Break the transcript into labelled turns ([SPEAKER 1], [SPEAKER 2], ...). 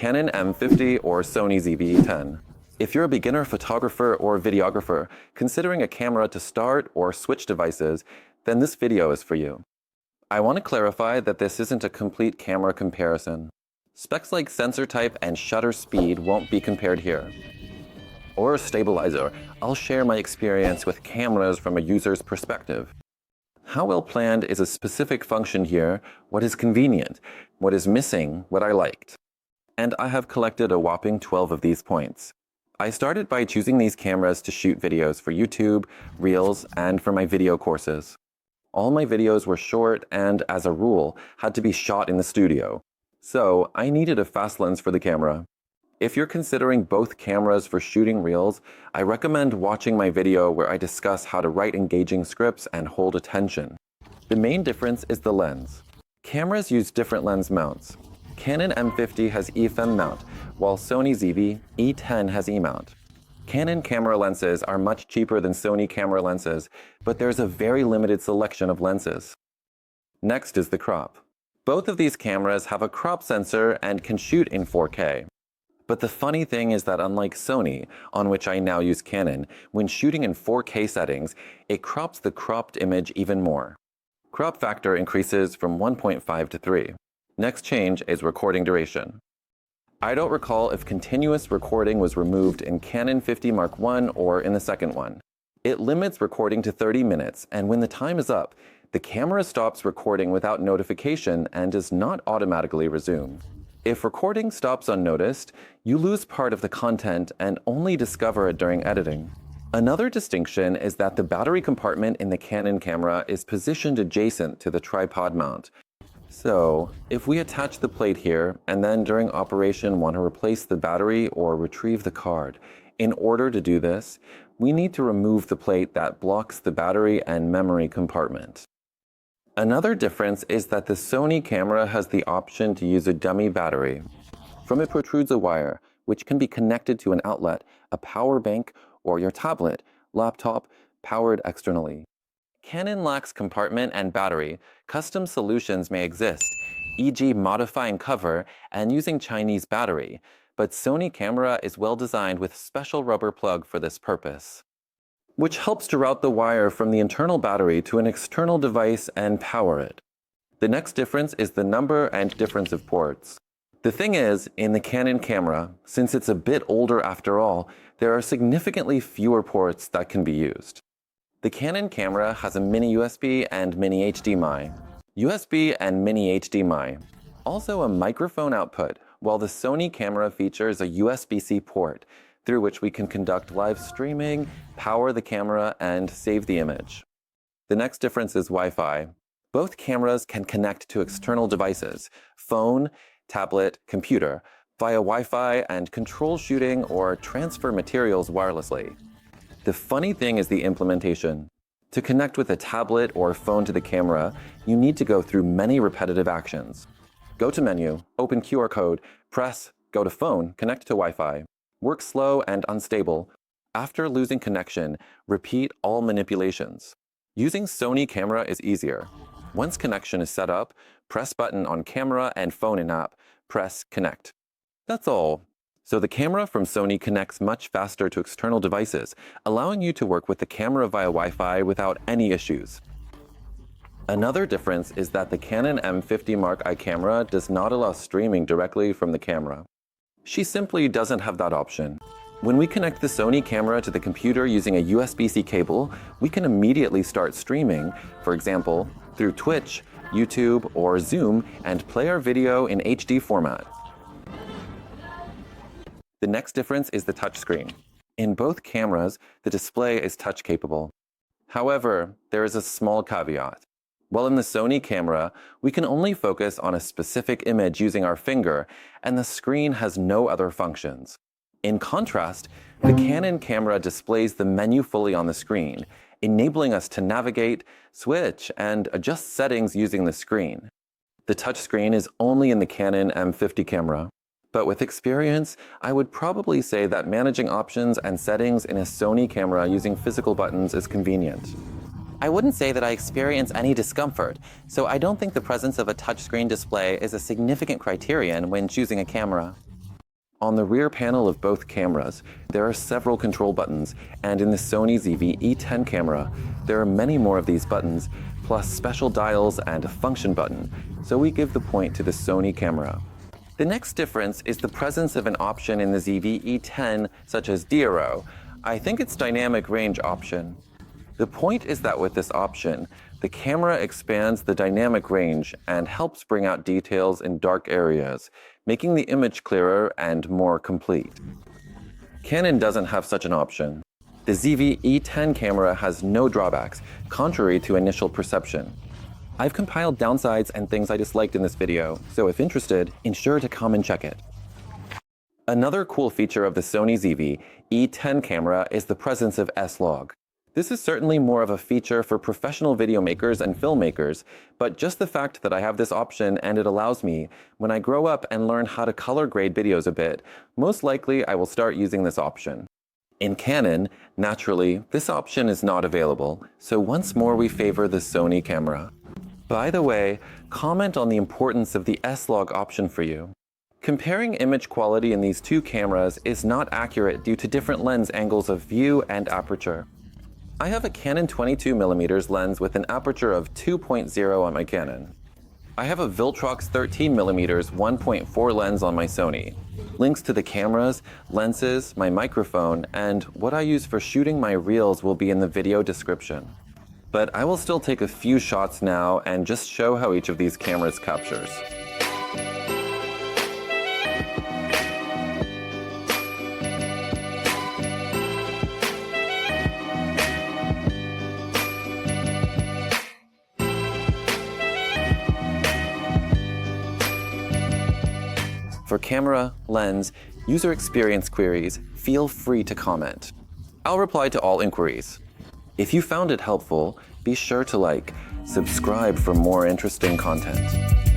[SPEAKER 1] Canon M50 or Sony ZV-E10. If you're a beginner photographer or videographer considering a camera to start or switch devices, then this video is for you. I want to clarify that this isn't a complete camera comparison. Specs like sensor type and shutter speed won't be compared here. Or stabilizer, I'll share my experience with cameras from a user's perspective. How well planned is a specific function here, what is convenient, what is missing, what I liked. And I have collected a whopping 12 of these points. I started by choosing these cameras to shoot videos for YouTube, Reels, and for my video courses. All my videos were short and, as a rule, had to be shot in the studio. So I needed a fast lens for the camera. If you're considering both cameras for shooting Reels, I recommend watching my video where I discuss how to write engaging scripts and hold attention. The main difference is the lens. Cameras use different lens mounts. Canon M50 has EFM mount, while Sony ZV-E10 has E-mount. Canon camera lenses are much cheaper than Sony camera lenses, but there's a very limited selection of lenses. Next is the crop. Both of these cameras have a crop sensor and can shoot in 4K. But the funny thing is that unlike Sony, on which I now use Canon, when shooting in 4K settings, it crops the cropped image even more. Crop factor increases from 1.5 to 3. Next change is recording duration. I don't recall if continuous recording was removed in Canon 50 Mark I or in the second one. It limits recording to 30 minutes, and when the time is up, the camera stops recording without notification and does not automatically resume. If recording stops unnoticed, you lose part of the content and only discover it during editing. Another distinction is that the battery compartment in the Canon camera is positioned adjacent to the tripod mount. So, if we attach the plate here and then during operation want to replace the battery or retrieve the card, in order to do this, we need to remove the plate that blocks the battery and memory compartment. Another difference is that the Sony camera has the option to use a dummy battery. From it protrudes a wire, which can be connected to an outlet, a power bank, or your tablet, laptop, powered externally. Canon lacks compartment and battery. Custom solutions may exist, e.g. modifying cover and using Chinese battery, but Sony camera is well designed with special rubber plug for this purpose, which helps to route the wire from the internal battery to an external device and power it. The next difference is the number and difference of ports. The thing is, in the Canon camera, since it's a bit older after all, there are significantly fewer ports that can be used. The Canon camera has a mini USB and mini HDMI. USB and mini HDMI. Also a microphone output, while the Sony camera features a USB-C port, through which we can conduct live streaming, power the camera, and save the image. The next difference is Wi-Fi. Both cameras can connect to external devices, phone, tablet, computer, via Wi-Fi and control shooting or transfer materials wirelessly. The funny thing is the implementation. To connect with a tablet or phone to the camera, you need to go through many repetitive actions. Go to menu, open QR code, press, go to phone, connect to Wi-Fi. Work slow and unstable. After losing connection, repeat all manipulations. Using Sony camera is easier. Once connection is set up, press button on camera and phone in app, press connect. That's all. So the camera from Sony connects much faster to external devices, allowing you to work with the camera via Wi-Fi without any issues. Another difference is that the Canon M50 Mark I camera does not allow streaming directly from the camera. She simply doesn't have that option. When we connect the Sony camera to the computer using a USB-C cable, we can immediately start streaming, for example, through Twitch, YouTube, or Zoom, and play our video in HD format. The next difference is the touchscreen. In both cameras, the display is touch capable. However, there is a small caveat. While in the Sony camera, we can only focus on a specific image using our finger, and the screen has no other functions. In contrast, the Canon camera displays the menu fully on the screen, enabling us to navigate, switch, and adjust settings using the screen. The touchscreen is only in the Canon M50 camera. But with experience, I would probably say that managing options and settings in a Sony camera using physical buttons is convenient. I wouldn't say that I experience any discomfort, so I don't think the presence of a touchscreen display is a significant criterion when choosing a camera. On the rear panel of both cameras, there are several control buttons, and in the Sony ZV-E10 camera, there are many more of these buttons, plus special dials and a function button, so we give the point to the Sony camera. The next difference is the presence of an option in the ZV-E10 such as DRO. I think it's dynamic range option. The point is that with this option, the camera expands the dynamic range and helps bring out details in dark areas, making the image clearer and more complete. Canon doesn't have such an option. The ZV-E10 camera has no drawbacks, contrary to initial perception. I've compiled downsides and things I disliked in this video, so if interested, ensure to come and check it. Another cool feature of the Sony ZV-E10 camera is the presence of S-Log. This is certainly more of a feature for professional video makers and filmmakers, but just the fact that I have this option and it allows me, when I grow up and learn how to color grade videos a bit, most likely I will start using this option. In Canon, naturally, this option is not available, so once more we favor the Sony camera. By the way, comment on the importance of the S-Log option for you. Comparing image quality in these two cameras is not accurate due to different lens angles of view and aperture. I have a Canon 22mm lens with an aperture of 2.0 on my Canon. I have a Viltrox 13mm 1.4 lens on my Sony. Links to the cameras, lenses, my microphone, and what I use for shooting my reels will be in the video description. But I will still take a few shots now and just show how each of these cameras captures. For camera, lens, user experience queries, feel free to comment. I'll reply to all inquiries. If you found it helpful, be sure to subscribe for more interesting content.